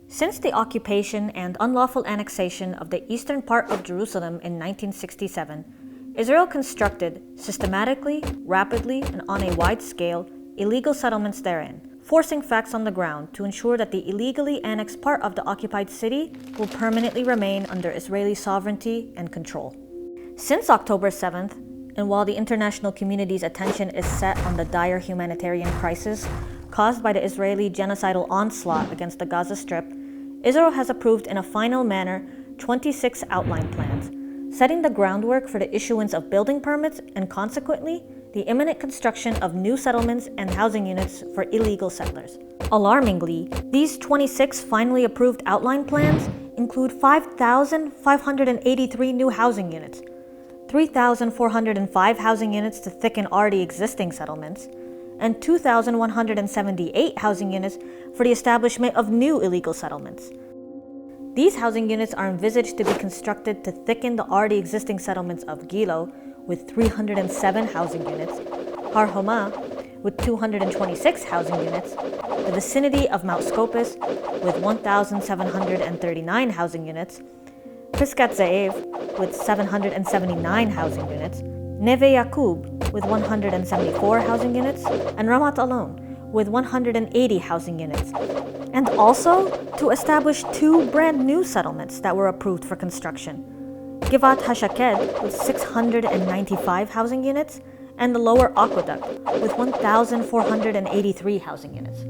Since the occupation and unlawful annexation of the eastern part of Jerusalem in 1967, Israel constructed systematically, rapidly, and on a wide scale illegal settlements therein, forcing facts on the ground to ensure that the illegally annexed part of the occupied city will permanently remain under Israeli sovereignty and control. Since October 7th, and while the international community's attention is set on the dire humanitarian crisis caused by the Israeli genocidal onslaught against the Gaza Strip, Israel has approved in a final manner 26 outline plans, setting the groundwork for the issuance of building permits and consequently, the imminent construction of new settlements and housing units for illegal settlers. Alarmingly, these 26 finally approved outline plans include 5,583 new housing units, 3,405 housing units to thicken already existing settlements, and 2,178 housing units for the establishment of new illegal settlements. These housing units are envisaged to be constructed to thicken the already existing settlements of Gilo with 307 housing units, Har Homa with 226 housing units, the vicinity of Mount Scopus with 1,739 housing units, Piskat Ze'ev with 779 housing units, Neve Yaqub with 174 housing units, and Ramat alone with 180 housing units, and also to establish 2 brand new settlements that were approved for construction, Givat HaShaked with 695 housing units, and the Lower Aqueduct with 1,483 housing units.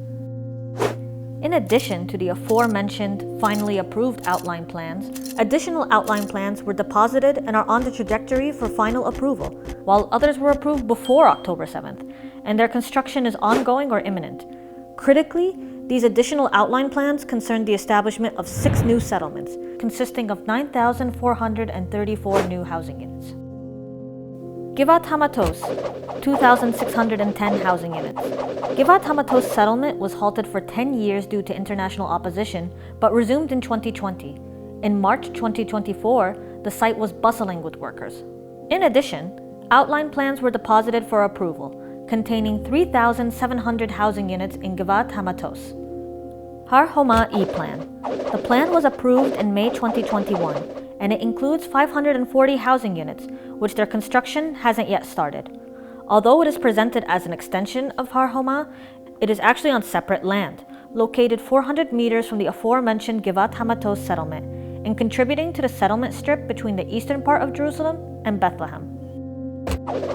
In addition to the aforementioned finally approved outline plans, additional outline plans were deposited and are on the trajectory for final approval, while others were approved before October 7th, and their construction is ongoing or imminent. Critically, these additional outline plans concern the establishment of 6 new settlements, consisting of 9,434 new housing units. Givat Hamatos, 2,610 housing units. Givat Hamatos settlement was halted for 10 years due to international opposition, but resumed in 2020. In March 2024, the site was bustling with workers. In addition, outline plans were deposited for approval, containing 3,700 housing units in Givat Hamatos. Har Homa E-Plan. The plan was approved in May 2021, and it includes 540 housing units, which their construction hasn't yet started. Although it is presented as an extension of Har Homa, it is actually on separate land, located 400 meters from the aforementioned Givat Hamatos settlement, and contributing to the settlement strip between the eastern part of Jerusalem and Bethlehem.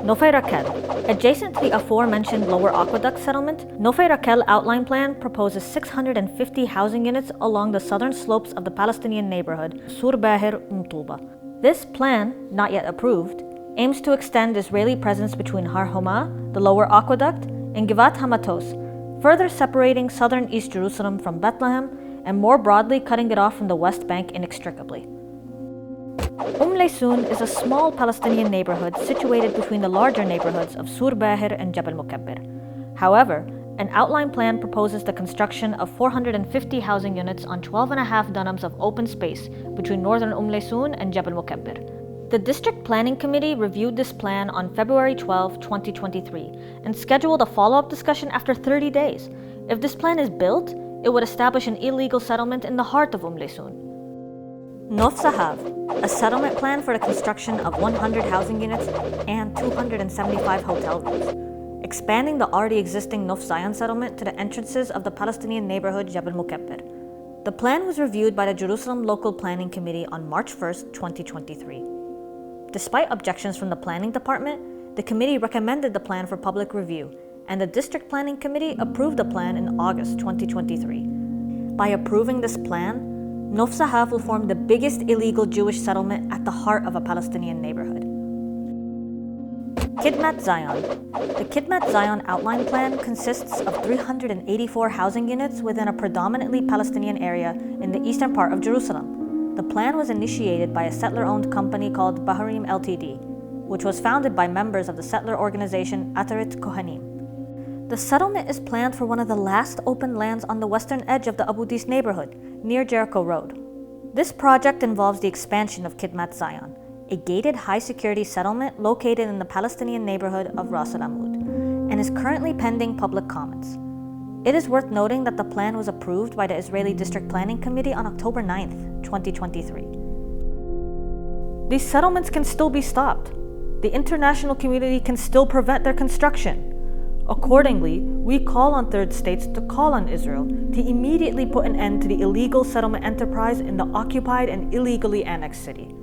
Nofei Raquel. Adjacent to the aforementioned Lower Aqueduct settlement, Nofei Raquel outline plan proposes 650 housing units along the southern slopes of the Palestinian neighborhood, Sur Bahir Mtuba. This plan, not yet approved, aims to extend Israeli presence between Har Homa, the Lower Aqueduct, and Givat Hamatos, further separating southern East Jerusalem from Bethlehem and more broadly cutting it off from the West Bank inextricably. Leysoun is a small Palestinian neighborhood situated between the larger neighborhoods of Sur Bahir and Jabal Mukabbir. However, an outline plan proposes the construction of 450 housing units on 12.5 dunams of open space between northern Leysoun and Jabal Mukabbir. The District Planning Committee reviewed this plan on February 12, 2023, and scheduled a follow-up discussion after 30 days. If this plan is built, it would establish an illegal settlement in the heart of Leysoun. Nof Zahav, a settlement plan for the construction of 100 housing units and 275 hotel rooms, expanding the already existing Nof Zion settlement to the entrances of the Palestinian neighborhood Jabal Mukabbir. The plan was reviewed by the Jerusalem Local Planning Committee on March 1, 2023. Despite objections from the Planning Department, the committee recommended the plan for public review, and the District Planning Committee approved the plan in August 2023. By approving this plan, Nof Zahav will form the biggest illegal Jewish settlement at the heart of a Palestinian neighborhood. Kidmat Zion. The Kidmat Zion outline plan consists of 384 housing units within a predominantly Palestinian area in the eastern part of Jerusalem. The plan was initiated by a settler-owned company called Baharim Ltd., which was founded by members of the settler organization Atarit Kohanim. The settlement is planned for one of the last open lands on the western edge of the Abu Dis neighborhood, near Jericho Road. This project involves the expansion of Kidmat Zion, a gated high-security settlement located in the Palestinian neighborhood of Ras al-Amud, and is currently pending public comments. It is worth noting that the plan was approved by the Israeli District Planning Committee on October 9, 2023. These settlements can still be stopped. The international community can still prevent their construction. Accordingly, we call on third states to call on Israel to immediately put an end to the illegal settlement enterprise in the occupied and illegally annexed city.